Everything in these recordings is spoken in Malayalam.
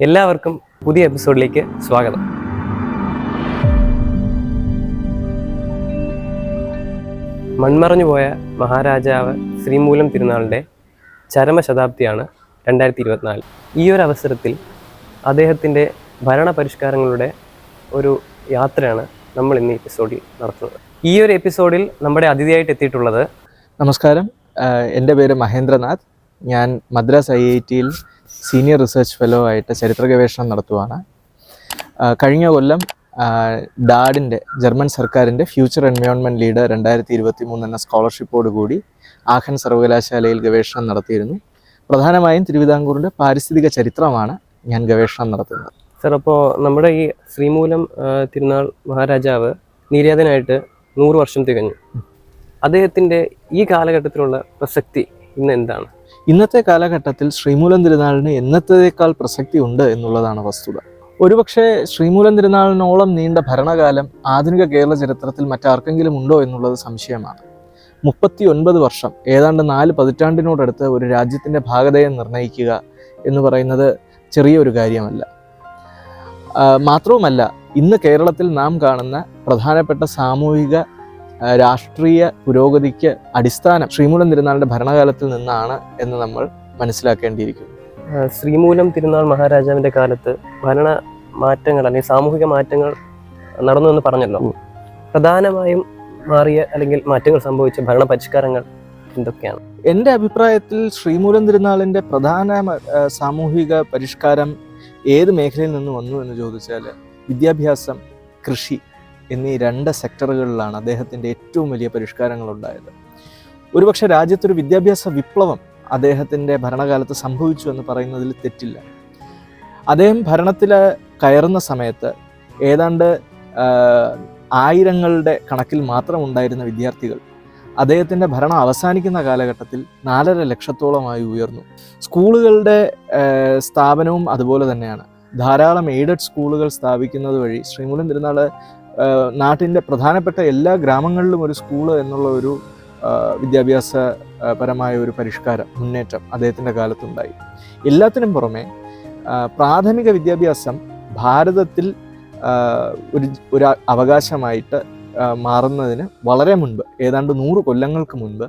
എല്ലാവർക്കും പുതിയ എപ്പിസോഡിലേക്ക് സ്വാഗതം. മൺമറഞ്ഞുപോയ മഹാരാജാവ് ശ്രീമൂലം തിരുനാളിൻ്റെ ചരമശതാബ്ദിയാണ് 2024. ഈ ഒരു അവസരത്തിൽ അദ്ദേഹത്തിൻ്റെ ഭരണപരിഷ്കാരങ്ങളുടെ ഒരു യാത്രയാണ് നമ്മൾ ഇന്ന് എപ്പിസോഡിൽ നടത്തുന്നത്. ഈ ഒരു എപ്പിസോഡിൽ നമ്മുടെ അതിഥിയായിട്ട് എത്തിയിട്ടുള്ളത്, നമസ്കാരം, എൻ്റെ പേര് മഹേന്ദ്രനാഥ്. ഞാൻ മദ്രാസ് IIT-യിൽ സീനിയർ റിസർച്ച് ഫെലോ ആയിട്ട് ചരിത്ര ഗവേഷണം നടത്തുവാണ്. കഴിഞ്ഞ കൊല്ലം ഡാഡിൻ്റെ ജർമ്മൻ സർക്കാരിൻ്റെ ഫ്യൂച്ചർ എൻവയോൺമെൻറ്റ് ലീഡർ 2023 എന്ന സ്കോളർഷിപ്പോടുകൂടി ആഖൻ സർവകലാശാലയിൽ ഗവേഷണം നടത്തിയിരുന്നു. പ്രധാനമായും തിരുവിതാംകൂറിൻ്റെ പാരിസ്ഥിതിക ചരിത്രമാണ് ഞാൻ ഗവേഷണം നടത്തുന്നത്. സർ, അപ്പോൾ നമ്മുടെ ഈ ശ്രീമൂലം തിരുനാൾ മഹാരാജാവ് നിര്യാതനായിട്ട് 100 വർഷം തികഞ്ഞു. അദ്ദേഹത്തിൻ്റെ ഈ കാലഘട്ടത്തിലുള്ള പ്രസക്തി ഇന്ന് എന്താണ്? ഇന്നത്തെ കാലഘട്ടത്തിൽ ശ്രീമൂലം തിരുനാളിന് എന്നത്തേക്കാൾ പ്രസക്തി ഉണ്ട് എന്നുള്ളതാണ് വസ്തുത. ഒരുപക്ഷെ ശ്രീമൂലം തിരുനാളിനോളം നീണ്ട ഭരണകാലം ആധുനിക കേരള ചരിത്രത്തിൽ മറ്റാർക്കെങ്കിലും ഉണ്ടോ എന്നുള്ളത് സംശയമാണ്. 39 വർഷം, ഏതാണ്ട് 4 പതിറ്റാണ്ടിനോടടുത്ത് ഒരു രാജ്യത്തിൻ്റെ ഭാഗധേയം നിർണ്ണയിക്കുക എന്ന് പറയുന്നത് ചെറിയൊരു കാര്യമല്ല. മാത്രവുമല്ല, ഇന്ന് കേരളത്തിൽ നാം കാണുന്ന പ്രധാനപ്പെട്ട സാമൂഹിക രാഷ്ട്രീയ പുരോഗതിക്ക് അടിസ്ഥാനം ശ്രീമൂലം തിരുനാളിൻ്റെ ഭരണകാലത്തിൽ നിന്നാണ് എന്ന് നമ്മൾ മനസ്സിലാക്കേണ്ടിയിരിക്കുന്നു. ശ്രീമൂലം തിരുനാൾ മഹാരാജാവിൻ്റെ കാലത്ത് ഭരണ മാറ്റങ്ങൾ അല്ലെങ്കിൽ സാമൂഹിക മാറ്റങ്ങൾ നടന്നു എന്ന് പറഞ്ഞല്ലോ. പ്രധാനമായും മാറിയ അല്ലെങ്കിൽ മാറ്റങ്ങൾ സംഭവിച്ച ഭരണ പരിഷ്കാരങ്ങൾ എന്തൊക്കെയാണ്? എൻ്റെ അഭിപ്രായത്തിൽ ശ്രീമൂലം തിരുനാളിൻ്റെ പ്രധാന സാമൂഹിക പരിഷ്കാരം ഏത് മേഖലയിൽ നിന്ന് വന്നു എന്ന് ചോദിച്ചാൽ വിദ്യാഭ്യാസം, കൃഷി എന്നീ 2 സെക്ടറുകളിലാണ് അദ്ദേഹത്തിൻ്റെ ഏറ്റവും വലിയ പരിഷ്കാരങ്ങൾ ഉണ്ടായത്. ഒരുപക്ഷെ രാജ്യത്തൊരു വിദ്യാഭ്യാസ വിപ്ലവം അദ്ദേഹത്തിൻ്റെ ഭരണകാലത്ത് സംഭവിച്ചു എന്ന് പറയുന്നതിൽ തെറ്റില്ല. അദ്ദേഹം ഭരണത്തിൽ കയറുന്ന സമയത്ത് ഏതാണ്ട് ആയിരങ്ങളുടെ കണക്കിൽ മാത്രം ഉണ്ടായിരുന്ന വിദ്യാർത്ഥികൾ അദ്ദേഹത്തിൻ്റെ ഭരണം അവസാനിക്കുന്ന കാലഘട്ടത്തിൽ 4.5 ലക്ഷത്തോളമായി ഉയർന്നു. സ്കൂളുകളുടെ സ്ഥാപനവും അതുപോലെ തന്നെയാണ്. ധാരാളം എയ്ഡഡ് സ്കൂളുകൾ സ്ഥാപിക്കുന്നത് വഴി ശ്രീമൂലം തിരുനാൾ നാട്ടിൻ്റെ പ്രധാനപ്പെട്ട എല്ലാ ഗ്രാമങ്ങളിലും ഒരു സ്കൂള് എന്നുള്ള ഒരു വിദ്യാഭ്യാസപരമായ ഒരു പരിഷ്കാരം, മുന്നേറ്റം അദ്ദേഹത്തിൻ്റെ കാലത്തുണ്ടായി. എല്ലാത്തിനും പുറമെ പ്രാഥമിക വിദ്യാഭ്യാസം ഭാരതത്തിൽ ഒരു അവകാശമായിട്ട് മാറുന്നതിന് വളരെ മുൻപ്, ഏതാണ്ട് 100 കൊല്ലങ്ങൾക്ക് മുൻപ്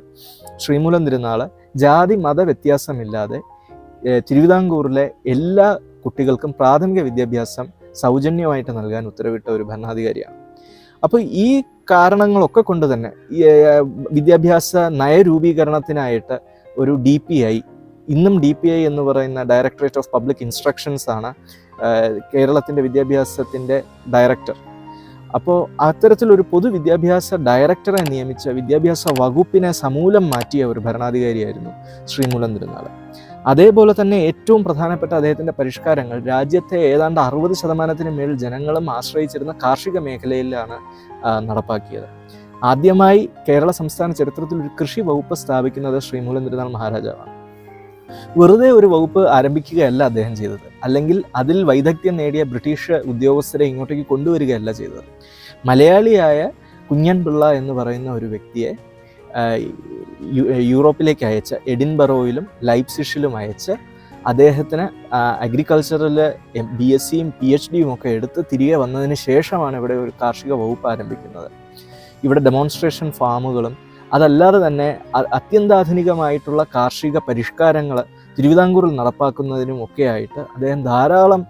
ശ്രീമൂലം തിരുനാൾ ജാതി മത വ്യത്യാസമില്ലാതെ തിരുവിതാംകൂറിലെ എല്ലാ കുട്ടികൾക്കും പ്രാഥമിക വിദ്യാഭ്യാസം സൗജന്യമായിട്ട് നൽകാൻ ഉത്തരവിട്ട ഒരു ഭരണാധികാരിയാണ്. അപ്പോൾ ഈ കാരണങ്ങളൊക്കെ കൊണ്ട് തന്നെ വിദ്യാഭ്യാസ നയരൂപീകരണത്തിനായിട്ട് ഒരു DPI, ഇന്നും DPI എന്ന് പറയുന്ന ഡയറക്ടറേറ്റ് ഓഫ് പബ്ലിക് ഇൻസ്ട്രക്ഷൻസ് ആണ് കേരളത്തിൻ്റെ വിദ്യാഭ്യാസത്തിൻ്റെ ഡയറക്ടർ. അപ്പോൾ അത്തരത്തിലൊരു പൊതുവിദ്യാഭ്യാസ ഡയറക്ടറെ നിയമിച്ച വിദ്യാഭ്യാസ വകുപ്പിനെ സമൂലം മാറ്റിയ ഒരു ഭരണാധികാരിയായിരുന്നു ശ്രീമൂലം തിരുനാൾ. അതേപോലെ തന്നെ ഏറ്റവും പ്രധാനപ്പെട്ട അദ്ദേഹത്തിൻ്റെ പരിഷ്കാരങ്ങൾ രാജ്യത്തെ ഏതാണ്ട് 60% മേൽ ജനങ്ങളും ആശ്രയിച്ചിരുന്ന കാർഷിക മേഖലയിലാണ് നടപ്പാക്കിയത്. ആദ്യമായി കേരള സംസ്ഥാന ചരിത്രത്തിൽ ഒരു കൃഷി വകുപ്പ് സ്ഥാപിക്കുന്നത് ശ്രീമൂലം തിരുനാൾ മഹാരാജാവാണ്. വെറുതെ ഒരു വകുപ്പ് ആരംഭിക്കുകയല്ല അദ്ദേഹം ചെയ്തത്, അല്ലെങ്കിൽ അതിൽ വൈദഗ്ധ്യം നേടിയ ബ്രിട്ടീഷ് ഉദ്യോഗസ്ഥരെ ഇങ്ങോട്ടേക്ക് കൊണ്ടുവരികയല്ല ചെയ്തത്. മലയാളിയായ കുഞ്ഞൻ പിള്ള എന്ന് പറയുന്ന ഒരു വ്യക്തിയെ യൂറോപ്പിലേക്ക് അയച്ച്, എഡിൻബറോയിലും ലൈപ്സിഷിലും അയച്ച് അദ്ദേഹത്തിന് അഗ്രികൾച്ചറിൽ BSc-യും PhD-യും ഒക്കെ എടുത്ത് തിരികെ വന്നതിന് ശേഷമാണ് ഇവിടെ ഒരു കാർഷിക വകുപ്പ് ആരംഭിക്കുന്നത്. ഇവിടെ ഡെമോൺസ്ട്രേഷൻ ഫാമുകളും അതല്ലാതെ തന്നെ അത്യന്താധുനികമായിട്ടുള്ള കാർഷിക പരിഷ്കാരങ്ങൾ തിരുവിതാംകൂറിൽ നടപ്പാക്കുന്നതിനും ഒക്കെ ആയിട്ട് അദ്ദേഹം ധാരാളം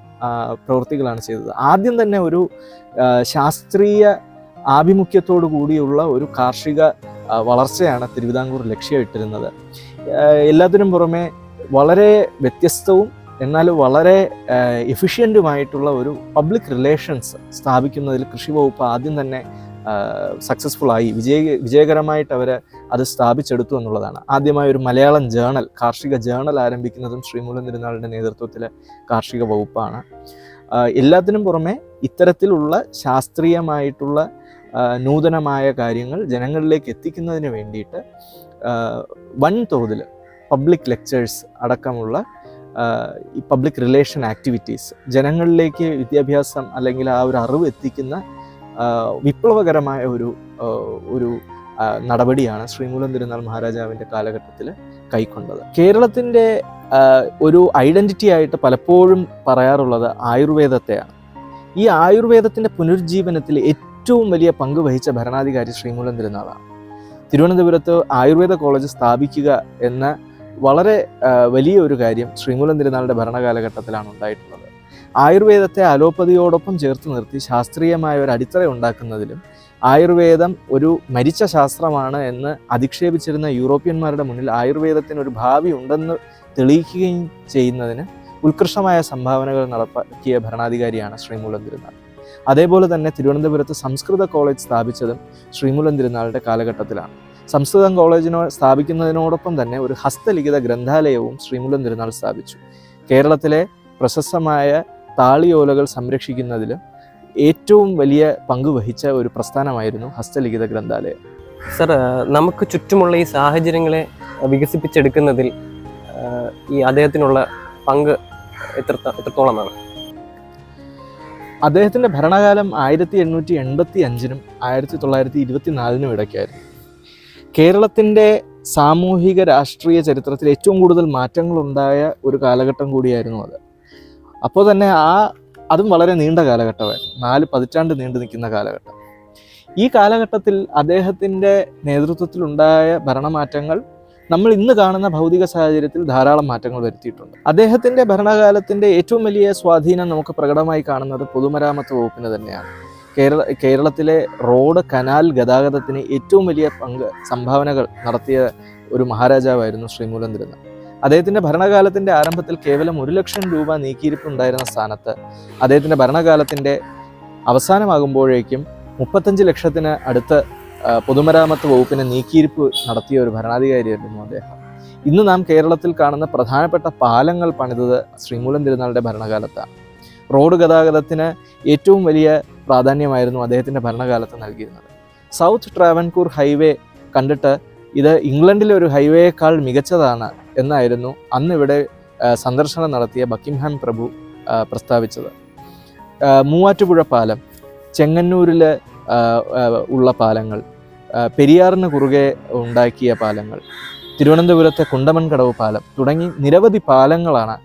പ്രവൃത്തികളാണ് ചെയ്തത്. ആദ്യം തന്നെ ഒരു ശാസ്ത്രീയ ആഭിമുഖ്യത്തോടു കൂടിയുള്ള ഒരു കാർഷിക വളർച്ചയാണ് തിരുവിതാംകൂർ ലക്ഷ്യമിട്ടിരുന്നത്. എല്ലാത്തിനും പുറമെ വളരെ വ്യത്യസ്തവും എന്നാൽ വളരെ എഫിഷ്യൻറ്റുമായിട്ടുള്ള ഒരു പബ്ലിക് റിലേഷൻസ് സ്ഥാപിക്കുന്നതിൽ കൃഷി വകുപ്പ് ആദ്യം തന്നെ സക്സസ്ഫുള്ളായി, വിജയകരമായിട്ട് അവർ അത് സ്ഥാപിച്ചെടുത്തു എന്നുള്ളതാണ്. ആദ്യമായി ഒരു മലയാളം ജേണൽ, കാർഷിക ജേണൽ ആരംഭിക്കുന്നതും ശ്രീമൂലം തിരുനാളിൻ്റെ നേതൃത്വത്തിലെ കാർഷിക വകുപ്പാണ്. എല്ലാത്തിനും പുറമെ ഇത്തരത്തിലുള്ള ശാസ്ത്രീയമായിട്ടുള്ള നൂതനമായ കാര്യങ്ങൾ ജനങ്ങളിലേക്ക് എത്തിക്കുന്നതിന് വേണ്ടിയിട്ട് വൻതോതിൽ പബ്ലിക് ലെക്ചേഴ്സ് അടക്കമുള്ള ഈ പബ്ലിക് റിലേഷൻ ആക്ടിവിറ്റീസ്, ജനങ്ങളിലേക്ക് വിദ്യാഭ്യാസം അല്ലെങ്കിൽ ആ ഒരു അറിവ് എത്തിക്കുന്ന വിപ്ലവകരമായ ഒരു നടപടിയാണ് ശ്രീമൂലം തിരുനാൾ മഹാരാജാവിൻ്റെ കാലഘട്ടത്തിൽ കൈക്കൊണ്ടത്. കേരളത്തിൻ്റെ ഒരു ഐഡൻറ്റിറ്റി ആയിട്ട് പലപ്പോഴും പറയാറുള്ളത് ആയുർവേദത്തെയാണ്. ഈ ആയുർവേദത്തിൻ്റെ പുനരുജ്ജീവനത്തിൽ ഏറ്റവും വലിയ പങ്ക് വഹിച്ച ഭരണാധികാരി ശ്രീമൂലം തിരുനാളാണ്. തിരുവനന്തപുരത്ത് ആയുർവേദ കോളേജ് സ്ഥാപിക്കുക എന്ന വളരെ വലിയ ഒരു കാര്യം ശ്രീമൂലം തിരുനാളിൻ്റെ ഭരണകാലഘട്ടത്തിലാണ് ഉണ്ടായിട്ടുള്ളത്. ആയുർവേദത്തെ അലോപ്പതിയോടൊപ്പം ചേർത്ത് നിർത്തി ശാസ്ത്രീയമായ ഒരു അടിത്തറ ഉണ്ടാക്കുന്നതിലും ആയുർവേദം ഒരു മരിച്ച ശാസ്ത്രമാണ് എന്ന് അധിക്ഷേപിച്ചിരുന്ന യൂറോപ്യന്മാരുടെ മുന്നിൽ ആയുർവേദത്തിന് ഒരു ഭാവി ഉണ്ടെന്ന് തെളിയിക്കുകയും ചെയ്യുന്നതിന് ഉത്കൃഷ്ടമായ സംഭാവനകൾ നടപ്പാക്കിയ ഭരണാധികാരിയാണ് ശ്രീമൂലം തിരുനാൾ. അതേപോലെ തന്നെ തിരുവനന്തപുരത്ത് സംസ്കൃത കോളേജ് സ്ഥാപിച്ചതും ശ്രീമൂലം തിരുനാളിൻ്റെ കാലഘട്ടത്തിലാണ്. സംസ്കൃതം സ്ഥാപിക്കുന്നതിനോടൊപ്പം തന്നെ ഒരു ഹസ്തലിഖിത ഗ്രന്ഥാലയവും ശ്രീമൂലം തിരുനാൾ സ്ഥാപിച്ചു. കേരളത്തിലെ പ്രശസ്തമായ താളിയോലകൾ സംരക്ഷിക്കുന്നതിലും ഏറ്റവും വലിയ പങ്ക് വഹിച്ച ഒരു പ്രസ്ഥാനമായിരുന്നു ഹസ്തലിഖിത ഗ്രന്ഥാലയം. സർ, നമുക്ക് ചുറ്റുമുള്ള ഈ സാഹചര്യങ്ങളെ വികസിപ്പിച്ചെടുക്കുന്നതിൽ ഈ അദ്ദേഹത്തിനുള്ള പങ്ക് എത്രത്തോളമാണ്? അദ്ദേഹത്തിൻ്റെ ഭരണകാലം 1885-നും 1924-നും ഇടയ്ക്കായിരുന്നു. കേരളത്തിൻ്റെ സാമൂഹിക രാഷ്ട്രീയ ചരിത്രത്തിൽ ഏറ്റവും കൂടുതൽ മാറ്റങ്ങളുണ്ടായ ഒരു കാലഘട്ടം കൂടിയായിരുന്നു അത്. അപ്പോൾ തന്നെ അതും വളരെ നീണ്ട കാലഘട്ടമായിരുന്നു, 4 പതിറ്റാണ്ട് നീണ്ടു നിൽക്കുന്ന കാലഘട്ടം. ഈ കാലഘട്ടത്തിൽ അദ്ദേഹത്തിൻ്റെ നേതൃത്വത്തിലുണ്ടായ ഭരണമാറ്റങ്ങൾ നമ്മൾ ഇന്ന് കാണുന്ന ഭൗതിക സാഹചര്യത്തിൽ ധാരാളം മാറ്റങ്ങൾ വരുത്തിയിട്ടുണ്ട്. അദ്ദേഹത്തിൻ്റെ ഭരണകാലത്തിൻ്റെ ഏറ്റവും വലിയ സ്വാധീനം നമുക്ക് പ്രകടമായി കാണുന്നത് പൊതുമരാമത്ത് വകുപ്പിന് തന്നെയാണ്. കേരളത്തിലെ റോഡ്, കനാൽ ഗതാഗതത്തിന് ഏറ്റവും വലിയ സംഭാവനകൾ നടത്തിയ ഒരു മഹാരാജാവായിരുന്നു ശ്രീമൂലം തിരുനാൾ. അദ്ദേഹത്തിൻ്റെ ഭരണകാലത്തിൻ്റെ ആരംഭത്തിൽ കേവലം 1 ലക്ഷം രൂപ നീക്കിയിരിപ്പ് ഉണ്ടായിരുന്ന സ്ഥാനത്ത് അദ്ദേഹത്തിൻ്റെ ഭരണകാലത്തിൻ്റെ അവസാനമാകുമ്പോഴേക്കും 35 ലക്ഷത്തിന് അടുത്ത് പൊതുമരാമത്ത് വകുപ്പിന് നീക്കിയിരിപ്പ് നടത്തിയ ഒരു ഭരണാധികാരിയായിരുന്നു അദ്ദേഹം. ഇന്ന് നാം കേരളത്തിൽ കാണുന്ന പ്രധാനപ്പെട്ട പാലങ്ങൾ പണിതത് ശ്രീമൂലം തിരുനാളിൻ്റെ ഭരണകാലത്താണ്. റോഡ് ഗതാഗതത്തിന് ഏറ്റവും വലിയ പ്രാധാന്യമായിരുന്നു അദ്ദേഹത്തിൻ്റെ ഭരണകാലത്ത് നൽകിയിരുന്നത്. സൗത്ത് ട്രാവൻകൂർ ഹൈവേ കണ്ടിട്ട് ഇത് ഇംഗ്ലണ്ടിലെ ഒരു ഹൈവേയേക്കാൾ മികച്ചതാണ് എന്നായിരുന്നു അന്നിവിടെ സന്ദർശനം നടത്തിയ ബക്കിംഗ്ഹാം പ്രഭു പ്രസ്താവിച്ചത്. മൂവാറ്റുപുഴ പാലം, ചെങ്ങന്നൂരിൽ ഉള്ള പാലങ്ങൾ, പെരിയാറിന് കുറുകെ ഉണ്ടാക്കിയ പാലങ്ങൾ, തിരുവനന്തപുരത്തെ കുണ്ടമൺകടവ് പാലം തുടങ്ങി നിരവധി പാലങ്ങളാണ്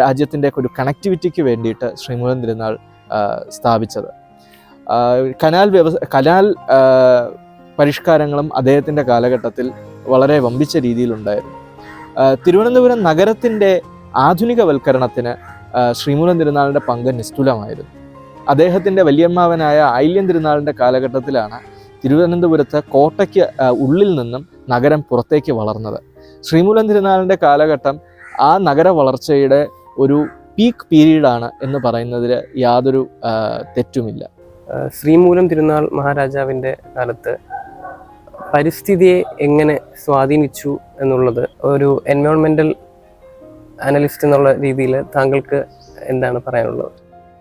രാജ്യത്തിൻ്റെ ഒരു കണക്ടിവിറ്റിക്ക് വേണ്ടിയിട്ട് ശ്രീമൂലം തിരുനാൾ സ്ഥാപിച്ചത്. കനാൽ പരിഷ്കാരങ്ങളും അദ്ദേഹത്തിൻ്റെ കാലഘട്ടത്തിൽ വളരെ വമ്പിച്ച രീതിയിലുണ്ടായിരുന്നു. തിരുവനന്തപുരം നഗരത്തിൻ്റെ ആധുനികവൽക്കരണത്തിന് ശ്രീമൂലം തിരുനാളിൻ്റെ പങ്ക് നിസ്തുലമായിരുന്നു. അദ്ദേഹത്തിൻ്റെ വല്യമ്മാവനായ ആയില്യം തിരുനാളിൻ്റെ കാലഘട്ടത്തിലാണ് തിരുവനന്തപുരത്ത് കോട്ടയ്ക്ക് ഉള്ളിൽ നിന്നും നഗരം പുറത്തേക്ക് വളർന്നത്. ശ്രീമൂലം തിരുനാളിൻ്റെ കാലഘട്ടം ആ നഗര വളർച്ചയുടെ ഒരു പീക്ക് പീരീഡാണ് എന്ന് പറയുന്നതിൽ യാതൊരു തെറ്റുമില്ല. ശ്രീമൂലം തിരുനാൾ മഹാരാജാവിൻ്റെ കാലത്ത് പരിസ്ഥിതിയെ എങ്ങനെ സ്വാധീനിച്ചു എന്നുള്ളത് ഒരു എൻവയോൺമെൻ്റൽ അനലിസ്റ്റ് എന്നുള്ള രീതിയിൽ താങ്കൾക്ക് എന്താണ് പറയാനുള്ളത്?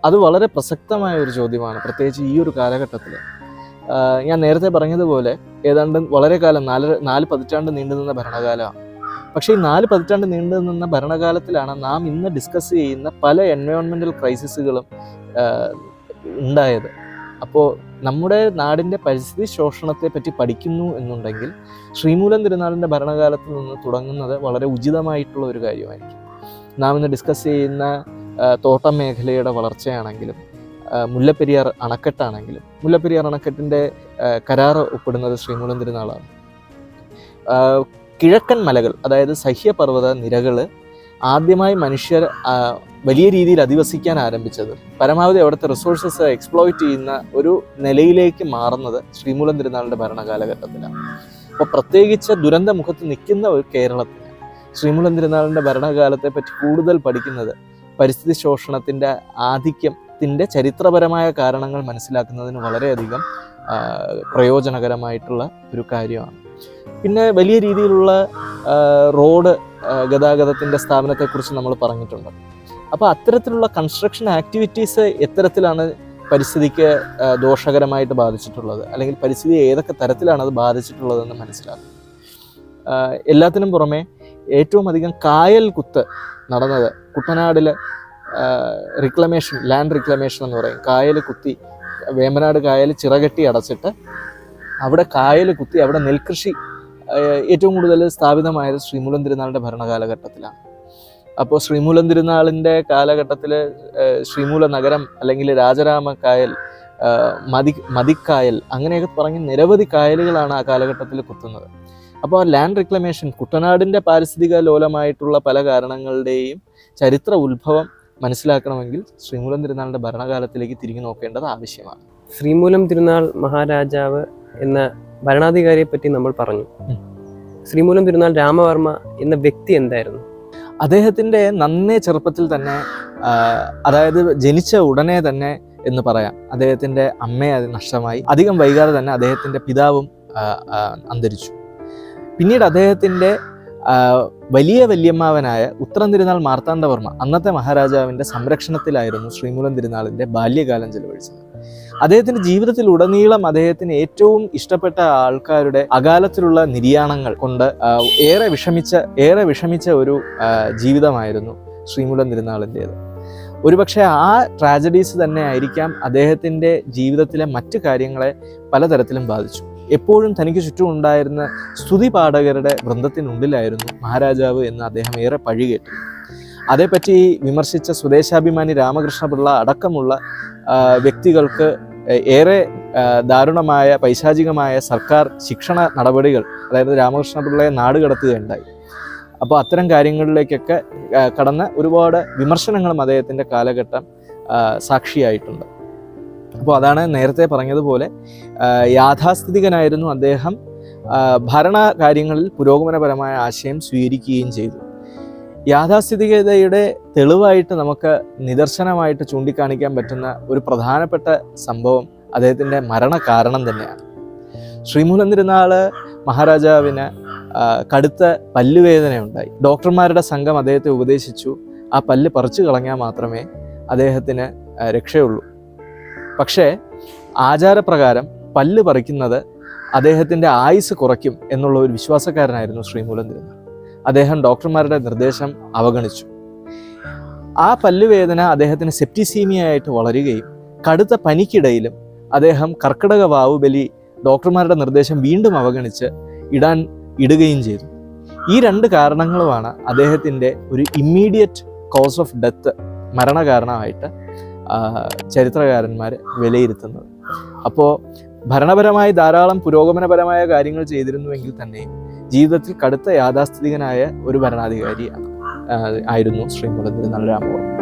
അത് വളരെ പ്രസക്തമായ ഒരു ചോദ്യമാണ്, പ്രത്യേകിച്ച് ഈ ഒരു കാലഘട്ടത്തിൽ. ഞാൻ നേരത്തെ പറഞ്ഞതുപോലെ ഏതാണ്ട് വളരെ കാലം 4 പതിറ്റാണ്ട് നീണ്ടുനിന്ന ഭരണകാലമാണ്. പക്ഷേ ഈ 4 പതിറ്റാണ്ട് നീണ്ടുനിന്ന ഭരണകാലത്തിലാണ് നാം ഇന്ന് ഡിസ്കസ് ചെയ്യുന്ന പല എൻവയോൺമെൻ്റൽ ക്രൈസിസുകളും ഉണ്ടായത്. അപ്പോൾ നമ്മുടെ നാടിൻ്റെ പരിസ്ഥിതി ശോഷണത്തെ പറ്റി പഠിക്കുന്നു എന്നുണ്ടെങ്കിൽ ശ്രീമൂലം തിരുനാളിൻ്റെ ഭരണകാലത്ത് നിന്ന് തുടങ്ങുന്നത് വളരെ ഉചിതമായിട്ടുള്ള ഒരു കാര്യമായിരിക്കും. നാം ഇന്ന് ഡിസ്കസ് ചെയ്യുന്ന തോട്ടം മേഖലയുടെ വളർച്ചയാണെങ്കിലും മുല്ലപ്പെരിയാർ അണക്കെട്ടാണെങ്കിലും മുല്ലപ്പെരിയാർ അണക്കെട്ടിൻ്റെ കരാറ് ഒപ്പിടുന്നത് ശ്രീമൂലം തിരുനാളാണ്. കിഴക്കൻ മലകൾ, അതായത് സഹ്യപർവ്വത നിരകൾ ആദ്യമായി മനുഷ്യർ വലിയ രീതിയിൽ അധിവസിക്കാൻ ആരംഭിച്ചത്, പരമാവധി അവിടുത്തെ റിസോഴ്സസ് എക്സ്പ്ലോയിറ്റ് ചെയ്യുന്ന ഒരു നിലയിലേക്ക് മാറുന്നത് ശ്രീമൂലം തിരുനാളിൻ്റെ ഭരണകാലഘട്ടത്തിലാണ്. അപ്പോൾ പ്രത്യേകിച്ച് ദുരന്തമുഖത്ത് നിൽക്കുന്ന ഒരു കേരളത്തിന് ശ്രീമൂലം തിരുനാളിൻ്റെ ഭരണകാലത്തെ പറ്റി കൂടുതൽ പഠിക്കുന്നത് പരിസ്ഥിതി ശോഷണത്തിൻ്റെ ആധിക്യത്തിൻ്റെ ചരിത്രപരമായ കാരണങ്ങൾ മനസ്സിലാക്കുന്നതിന് വളരെയധികം പ്രയോജനകരമായിട്ടുള്ള ഒരു കാര്യമാണ്. പിന്നെ വലിയ രീതിയിലുള്ള റോഡ് ഗതാഗതത്തിൻ്റെ സ്ഥാപനത്തെക്കുറിച്ച് നമ്മൾ പറഞ്ഞിട്ടുണ്ട്. അപ്പോൾ അത്തരത്തിലുള്ള കൺസ്ട്രക്ഷൻ ആക്ടിവിറ്റീസ് എത്തരത്തിലാണ് പരിസ്ഥിതിക്ക് ദോഷകരമായിട്ട് ബാധിച്ചിട്ടുള്ളത്, അല്ലെങ്കിൽ പരിസ്ഥിതി ഏതൊക്കെ തരത്തിലാണ് അത് ബാധിച്ചിട്ടുള്ളതെന്ന് മനസ്സിലാക്കും. എല്ലാത്തിനും പുറമെ ഏറ്റവും അധികം കായൽ കുത്ത് നടന്നത് കുട്ടനാടിൽ ലാൻഡ് റിക്ലമേഷൻ എന്ന് പറയും. കായൽ കുത്തി, വേമ്പനാട് കായൽ ചിറകെട്ടി അടച്ചിട്ട് അവിടെ കായൽ കുത്തി അവിടെ നെൽകൃഷി ഏറ്റവും കൂടുതൽ സ്ഥാപിതമായത് ശ്രീമൂലം തിരുനാളിൻ്റെ ഭരണകാലഘട്ടത്തിലാണ്. അപ്പോൾ ശ്രീമൂലം തിരുനാളിൻ്റെ കാലഘട്ടത്തിൽ ശ്രീമൂല നഗരം അല്ലെങ്കിൽ രാജരാമക്കായൽ, മതിക്കായൽ, അങ്ങനെയൊക്കെ പറഞ്ഞ് നിരവധി കായലുകളാണ് ആ കാലഘട്ടത്തിൽ കുത്തുന്നത്. അപ്പോൾ ലാൻഡ് റിക്ലമേഷൻ, കുട്ടനാടിൻ്റെ പാരിസ്ഥിതിക ലോലമായിട്ടുള്ള പല കാരണങ്ങളുടെയും ചരിത്ര ഉത്ഭവം മനസ്സിലാക്കണമെങ്കിൽ ശ്രീമൂലം തിരുനാളിൻ്റെ ഭരണകാലത്തിലേക്ക് തിരിഞ്ഞു നോക്കേണ്ടത് ആവശ്യമാണ്. ശ്രീമൂലം തിരുനാൾ മഹാരാജാവ് എന്ന ഭരണാധികാരിയെ പറ്റി നമ്മൾ പറഞ്ഞു. ശ്രീമൂലം തിരുനാൾ രാമവർമ്മ എന്ന വ്യക്തി എന്തായിരുന്നു? അദ്ദേഹത്തിൻ്റെ നന്നേ ചെറുപ്പത്തിൽ തന്നെ, അതായത് ജനിച്ച ഉടനെ തന്നെ എന്ന് പറയാം, അദ്ദേഹത്തിൻ്റെ അമ്മയെ അത് നഷ്ടമായി. അധികം വൈകാതെ തന്നെ അദ്ദേഹത്തിൻ്റെ പിതാവും അന്തരിച്ചു. പിന്നീട് അദ്ദേഹത്തിൻ്റെ വലിയ വല്യമ്മാവനായ ഉത്രം തിരുനാൾ മാർത്താണ്ഡവർമ്മ, അന്നത്തെ മഹാരാജാവിൻ്റെ സംരക്ഷണത്തിലായിരുന്നു ശ്രീമൂലം തിരുനാളിൻ്റെ ബാല്യകാലം ചെലവഴിച്ചത്. അദ്ദേഹത്തിൻ്റെ ജീവിതത്തിൽ ഉടനീളം അദ്ദേഹത്തിന് ഏറ്റവും ഇഷ്ടപ്പെട്ട ആൾക്കാരുടെ അകാലത്തിലുള്ള നിര്യാണങ്ങൾ കൊണ്ട് ഏറെ വിഷമിച്ച ഒരു ജീവിതമായിരുന്നു ശ്രീമൂലം തിരുനാളിൻ്റേത്. ഒരുപക്ഷെ ആ ട്രാജഡീസ് തന്നെ ആയിരിക്കാം അദ്ദേഹത്തിൻ്റെ ജീവിതത്തിലെ മറ്റു കാര്യങ്ങളെ പലതരത്തിലും ബാധിച്ചു. എപ്പോഴും തനിക്ക് ചുറ്റും ഉണ്ടായിരുന്ന സ്തുതി പാഠകരുടെ വൃന്ദത്തിനുള്ളിലായിരുന്നു മഹാരാജാവ് എന്ന് അദ്ദേഹം ഏറെ പഴികേട്ടു. അതേപ്പറ്റി വിമർശിച്ച സ്വദേശാഭിമാനി രാമകൃഷ്ണപിള്ള അടക്കമുള്ള വ്യക്തികൾക്ക് ഏറെ ദാരുണമായ പൈശാചികമായ സർക്കാർ ശിക്ഷണ നടപടികൾ, അതായത് രാമകൃഷ്ണപിള്ളയെ നാടുകടത്തുകയുണ്ടായി. അപ്പോൾ അത്തരം കാര്യങ്ങളിലേക്കൊക്കെ കടന്ന ഒരുപാട് വിമർശനങ്ങളും അദ്ദേഹത്തിൻ്റെ കാലഘട്ടം സാക്ഷിയായിട്ടുണ്ട്. അപ്പോൾ അതാണ് നേരത്തെ പറഞ്ഞതുപോലെ യാഥാസ്ഥിതികനായിരുന്നു അദ്ദേഹം. ഭരണകാര്യങ്ങളിൽ പുരോഗമനപരമായ ആശയം സ്വീകരിക്കുകയും ചെയ്തു. യാഥാസ്ഥിതികതയുടെ തെളിവായിട്ട് നമുക്ക് നിദർശനമായിട്ട് ചൂണ്ടിക്കാണിക്കാൻ പറ്റുന്ന ഒരു പ്രധാനപ്പെട്ട സംഭവം അദ്ദേഹത്തിൻ്റെ മരണകാരണം തന്നെയാണ്. ശ്രീമൂലം തിരുനാൾ മഹാരാജാവിന് കടുത്ത പല്ലുവേദനയുണ്ടായി. ഡോക്ടർമാരുടെ സംഘം അദ്ദേഹത്തെ ഉപദേശിച്ചു, ആ പല്ല് പറിച്ചു കളഞ്ഞാൽ മാത്രമേ അദ്ദേഹത്തിന് രക്ഷയുള്ളൂ. പക്ഷേ ആചാരപ്രകാരം പല്ല് പറിക്കുന്നത് അദ്ദേഹത്തിൻ്റെ ആയുസ് കുറയ്ക്കും എന്നുള്ള ഒരു വിശ്വാസക്കാരനായിരുന്നു ശ്രീമൂലം തിരുനാൾ. അദ്ദേഹം ഡോക്ടർമാരുടെ നിർദ്ദേശം അവഗണിച്ചു. ആ പല്ലുവേദന അദ്ദേഹത്തിന് സെപ്റ്റിസീമിയായിട്ട് വളരുകയും കടുത്ത പനിക്കിടയിലും അദ്ദേഹം കർക്കിടക വാവുബലി ഡോക്ടർമാരുടെ നിർദ്ദേശം വീണ്ടും അവഗണിച്ച് ഇടുകയും ചെയ്തു. ഈ രണ്ട് കാരണങ്ങളുമാണ് അദ്ദേഹത്തിൻ്റെ ഒരു ഇമ്മീഡിയറ്റ് കോസ് ഓഫ് ഡെത്ത്, മരണകാരണമായിട്ട് ചരിത്രകാരന്മാർ വിലയിരുത്തുന്നത്. അപ്പോൾ ഭരണപരമായി ധാരാളം പുരോഗമനപരമായ കാര്യങ്ങൾ ചെയ്തിരുന്നുവെങ്കിൽ തന്നെയും ജീവിതത്തിൽ കടുത്ത യാഥാസ്ഥിതികനായ ഒരു ഭരണാധികാരിയാണ് ആയിരുന്നു ശ്രീമൂലം തിരുനാൾ രാമവർമ്മ.